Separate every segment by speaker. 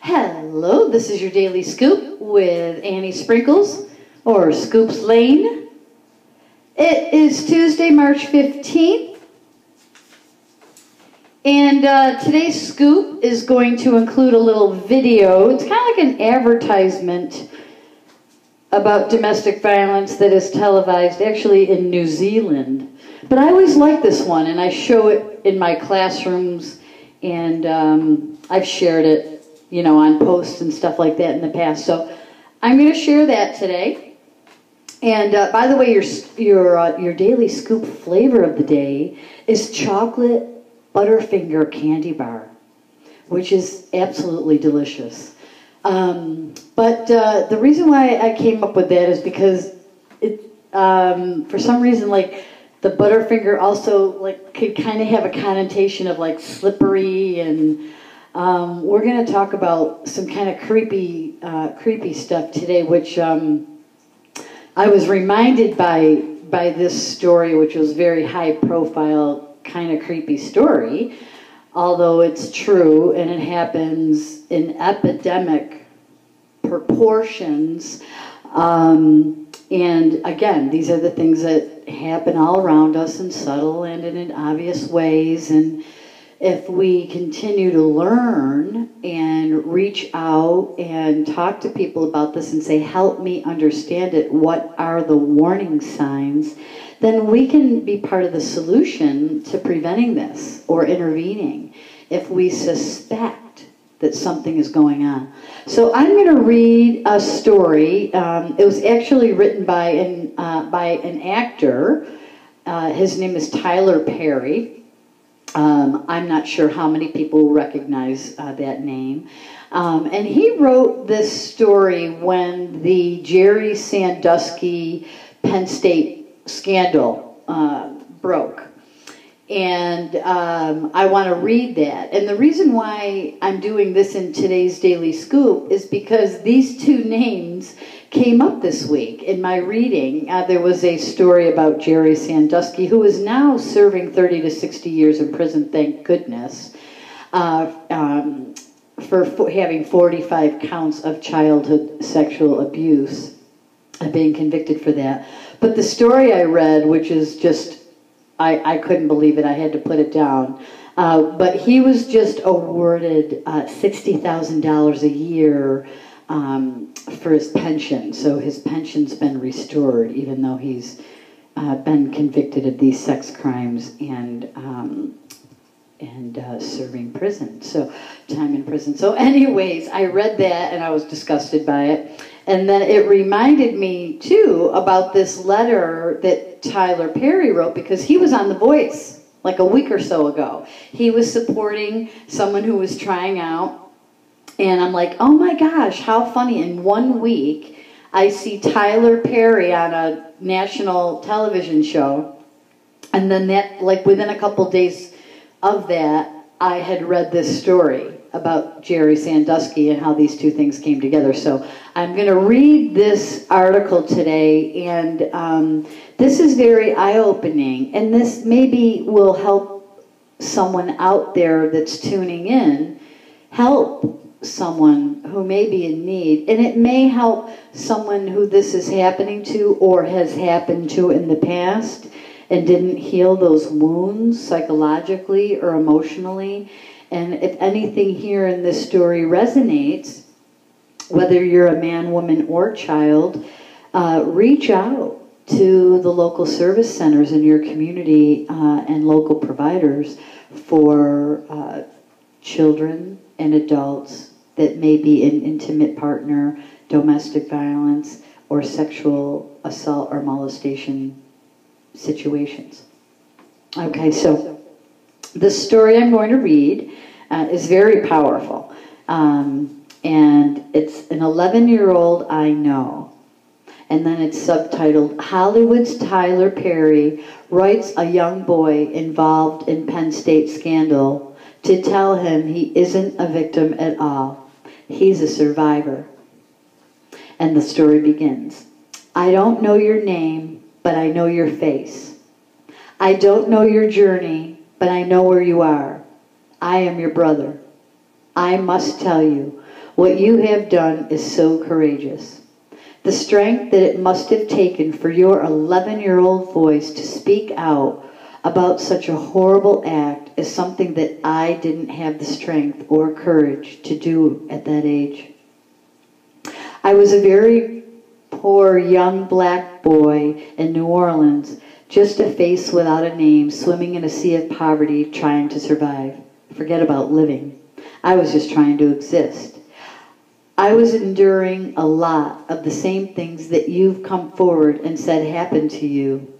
Speaker 1: Hello, this is your Daily Scoop with Annie Sprinkles, or Scoops Lane. It is Tuesday, March 15th, and today's scoop is going to include a little video. It's kind of like an advertisement about domestic violence that is televised actually in New Zealand. But I always like this one, and I show it in my classrooms, and I've shared it, you know, on posts and stuff like that in the past. So I'm going to share that today. And by the way, your Daily Scoop flavor of the day is chocolate Butterfinger candy bar, which is absolutely delicious. But the reason why I came up with that is because it, for some reason, like, the Butterfinger also like could kind of have a connotation of like slippery, and we're going to talk about some kind of creepy stuff today, which I was reminded by this story, which was very high profile, kind of creepy story, although it's true and it happens in epidemic proportions. And again, these are the things that happen all around us in subtle and in obvious ways. And if we continue to learn and reach out and talk to people about this and say, help me understand it, what are the warning signs, then we can be part of the solution to preventing this or intervening if we suspect that something is going on. So I'm going to read a story. It was actually written by an actor. His name is Tyler Perry. I'm not sure how many people recognize that name. And he wrote this story when the Jerry Sandusky Penn State scandal broke. And I want to read that. And the reason why I'm doing this in today's Daily Scoop is because these two names came up this week in my reading. There was a story about Jerry Sandusky, who is now serving 30 to 60 years in prison, thank goodness, for having 45 counts of childhood sexual abuse, being convicted for that. But the story I read, which is just, I couldn't believe it. I had to put it down. But he was just awarded $60,000 a year for his pension. So his pension's been restored, even though he's been convicted of these sex crimes and serving prison. So time in prison. So anyways, I read that and I was disgusted by it. And then it reminded me, too, about this letter that Tyler Perry wrote, because he was on The Voice like a week or so ago. He was supporting someone who was trying out. And I'm like, oh my gosh, how funny. In 1 week, I see Tyler Perry on a national television show. And then that, like within a couple days of that, I had read this story about Jerry Sandusky and how these two things came together. So I'm going to read this article today, and this is very eye-opening, and this maybe will help someone out there that's tuning in, help someone who may be in need, and it may help someone who this is happening to or has happened to in the past and didn't heal those wounds psychologically or emotionally. And if anything here in this story resonates, whether you're a man, woman, or child, reach out to the local service centers in your community and local providers for children and adults that may be in intimate partner, domestic violence, or sexual assault or molestation situations. Okay, so the story I'm going to read is very powerful. And it's an 11-year-old I know. And then it's subtitled, Hollywood's Tyler Perry writes a young boy involved in Penn State scandal to tell him he isn't a victim at all. He's a survivor. And the story begins. I don't know your name, but I know your face. I don't know your journey, but I know where you are. I am your brother. I must tell you, What you have done is so courageous. The strength that it must have taken for your 11-year-old voice to speak out about such a horrible act is something that I didn't have the strength or courage to do at that age. I was a very poor young black boy in New Orleans, just a face without a name, swimming in a sea of poverty, trying to survive. Forget about living. I was just trying to exist. I was enduring a lot of the same things that you've come forward and said happened to you.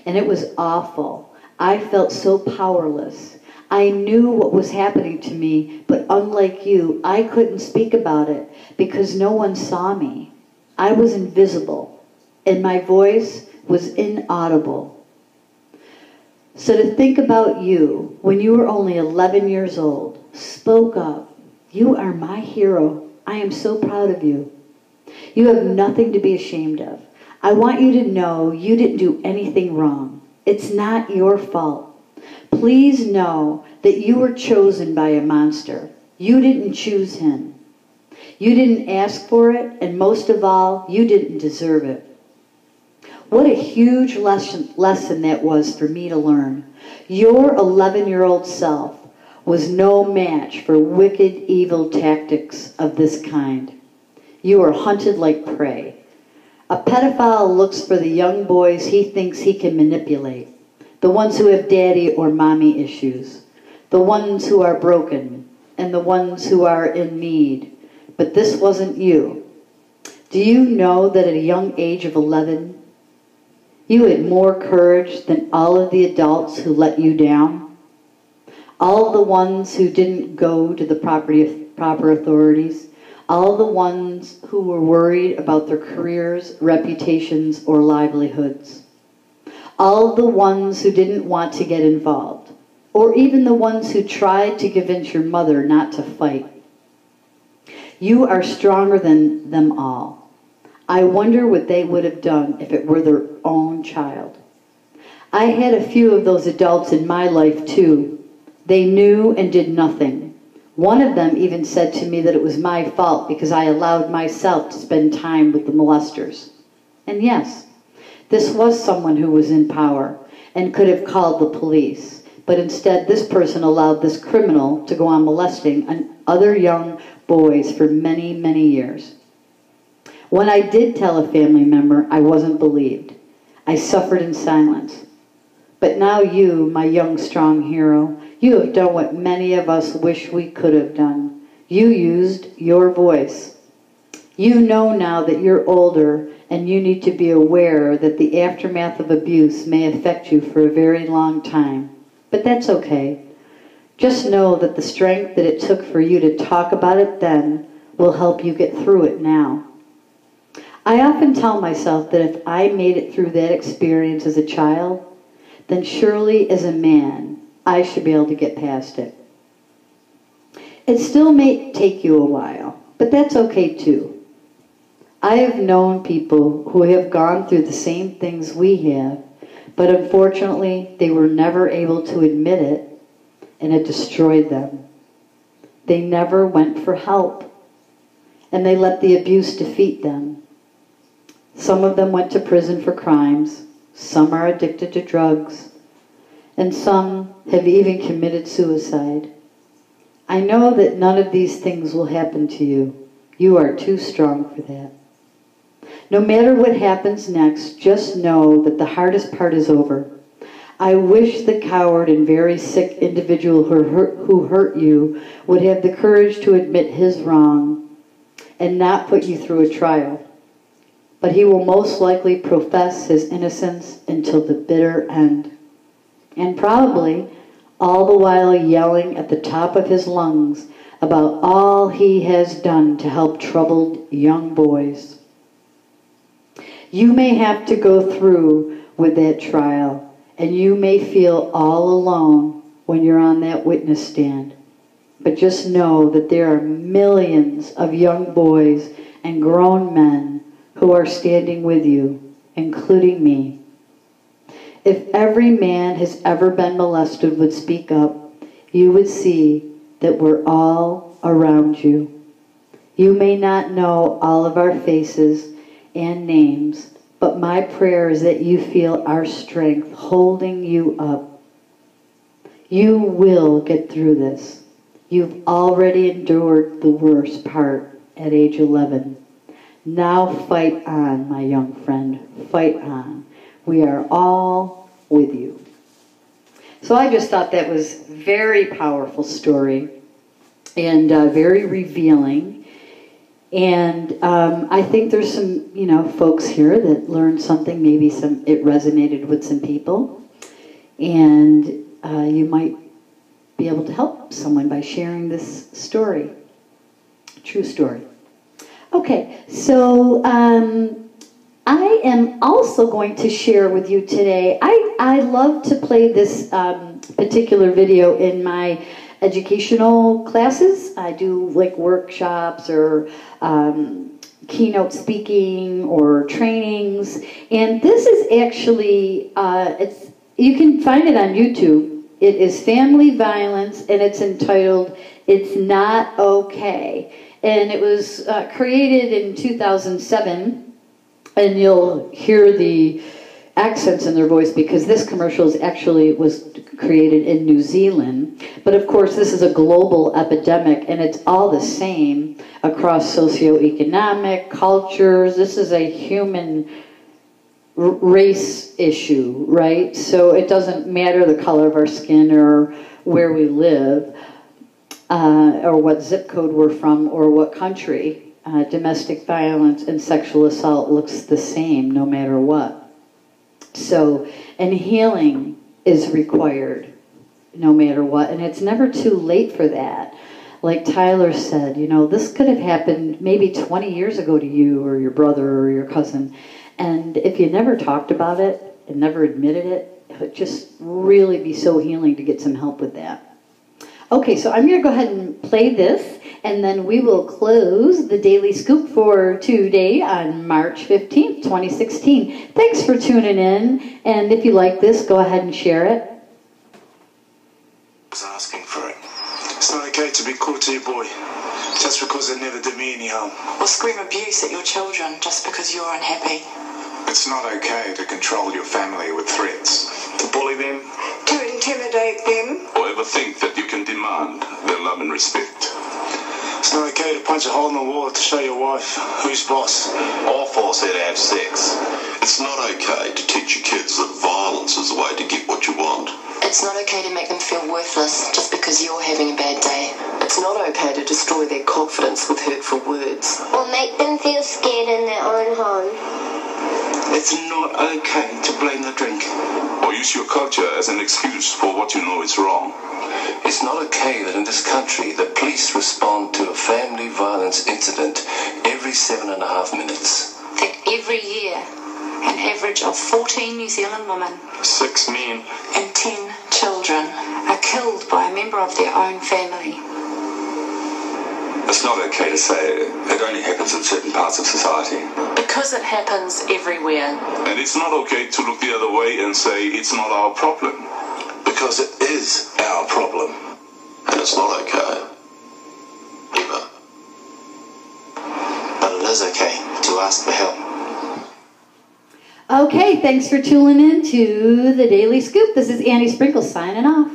Speaker 1: And it was awful. I felt so powerless. I knew what was happening to me, but unlike you, I couldn't speak about it because no one saw me. I was invisible, and my voice was inaudible. So to think about you, when you were only 11 years old, spoke up. You are my hero. I am so proud of you. You have nothing to be ashamed of. I want you to know you didn't do anything wrong. It's not your fault. Please know that you were chosen by a monster. You didn't choose him. You didn't ask for it, and most of all, you didn't deserve it. What a huge lesson that was for me to learn. Your 11-year-old self was no match for wicked, evil tactics of this kind. You are hunted like prey. A pedophile looks for the young boys he thinks he can manipulate, the ones who have daddy or mommy issues, the ones who are broken, and the ones who are in need. But this wasn't you. Do you know that at a young age of 11, you had more courage than all of the adults who let you down? All the ones who didn't go to the proper authorities, all the ones who were worried about their careers, reputations, or livelihoods, all the ones who didn't want to get involved, or even the ones who tried to convince your mother not to fight. You are stronger than them all. I wonder what they would have done if it were their own child. I had a few of those adults in my life too. They knew and did nothing. One of them even said to me that it was my fault because I allowed myself to spend time with the molesters. And yes, this was someone who was in power and could have called the police. But instead, this person allowed this criminal to go on molesting other young boys for many, many years. When I did tell a family member, I wasn't believed. I suffered in silence. But now you, my young, strong hero, you have done what many of us wish we could have done. You used your voice. You know now that you're older and you need to be aware that the aftermath of abuse may affect you for a very long time. But that's okay. Just know that the strength that it took for you to talk about it then will help you get through it now. I often tell myself that if I made it through that experience as a child, then surely as a man, I should be able to get past it. It still may take you a while, but that's okay too. I have known people who have gone through the same things we have, but unfortunately, they were never able to admit it, and it destroyed them. They never went for help, and they let the abuse defeat them. Some of them went to prison for crimes, some are addicted to drugs, and some have even committed suicide. I know that none of these things will happen to you. You are too strong for that. No matter what happens next, just know that the hardest part is over. I wish the coward and very sick individual who hurt you would have the courage to admit his wrong and not put you through a trial. But he will most likely profess his innocence until the bitter end. And probably all the while yelling at the top of his lungs about all he has done to help troubled young boys. You may have to go through with that trial, and you may feel all alone when you're on that witness stand. But just know that there are millions of young boys and grown men who are standing with you, including me. If every man has ever been molested would speak up, you would see that we're all around you. You may not know all of our faces and names, but my prayer is that you feel our strength holding you up. You will get through this. You've already endured the worst part at age 11. Now fight on, my young friend. Fight on. We are all with you. So I just thought that was a very powerful story and very revealing. And I think there's some, folks here that learned something. Maybe it resonated with some people. And you might be able to help someone by sharing this story. True story. Okay, so I am also going to share with you today. I love to play this particular video in my educational classes. I do like workshops or keynote speaking or trainings. And this is actually, you can find it on YouTube. It is family violence, and it's entitled, "It's Not Okay." And it was created in 2007, and you'll hear the accents in their voice because this commercial was created in New Zealand. But of course, this is a global epidemic, and it's all the same across socioeconomic cultures. This is a human race issue, right? So it doesn't matter the color of our skin or where we live. Or what zip code we're from, or what country. Domestic violence and sexual assault looks the same no matter what. So, and healing is required no matter what, and it's never too late for that. Like Tyler said, this could have happened maybe 20 years ago to you or your brother or your cousin, and if you never talked about it and never admitted it, it would just really be so healing to get some help with that. Okay, so I'm going to go ahead and play this, and then we will close the Daily Scoop for today on March 15th, 2016. Thanks for tuning in, and if you like this, go ahead and share it.
Speaker 2: I was asking for it. It's not okay to be cruel to your boy, just because they never did me any harm.
Speaker 3: Or scream abuse at your children just because you're unhappy.
Speaker 2: It's not okay to control your family with threats, to bully them,
Speaker 3: to intimidate them,
Speaker 4: or ever think that you can demand their love and respect.
Speaker 2: It's not okay to punch a hole in the wall to show your wife who's boss,
Speaker 4: Or force her to have sex. It's not okay to teach your kids that violence is the way to get what you want.
Speaker 3: it's not okay to make them feel worthless just because you're having a bad day.
Speaker 5: It's not okay to destroy their confidence with hurtful words.
Speaker 6: Or make them feel scared in their own home.
Speaker 7: It's not okay to blame the drink.
Speaker 4: Or use your culture as an excuse for what you know is wrong.
Speaker 7: It's not okay that in this country the police respond to a family violence incident every 7.5 minutes.
Speaker 3: That every year, an average of 14 New Zealand women,
Speaker 2: 6 men,
Speaker 3: and 10 children are killed by a member of their own family.
Speaker 4: It's not okay to say it only happens in certain parts of society.
Speaker 3: Because it happens everywhere.
Speaker 4: And it's not okay to look the other way and say it's not our problem.
Speaker 7: Because it is our problem. And it's not okay. Ever.
Speaker 5: But it is okay to ask for help.
Speaker 1: Okay, thanks for tuning in to the Daily Scoop. This is Annie Sprinkle signing off.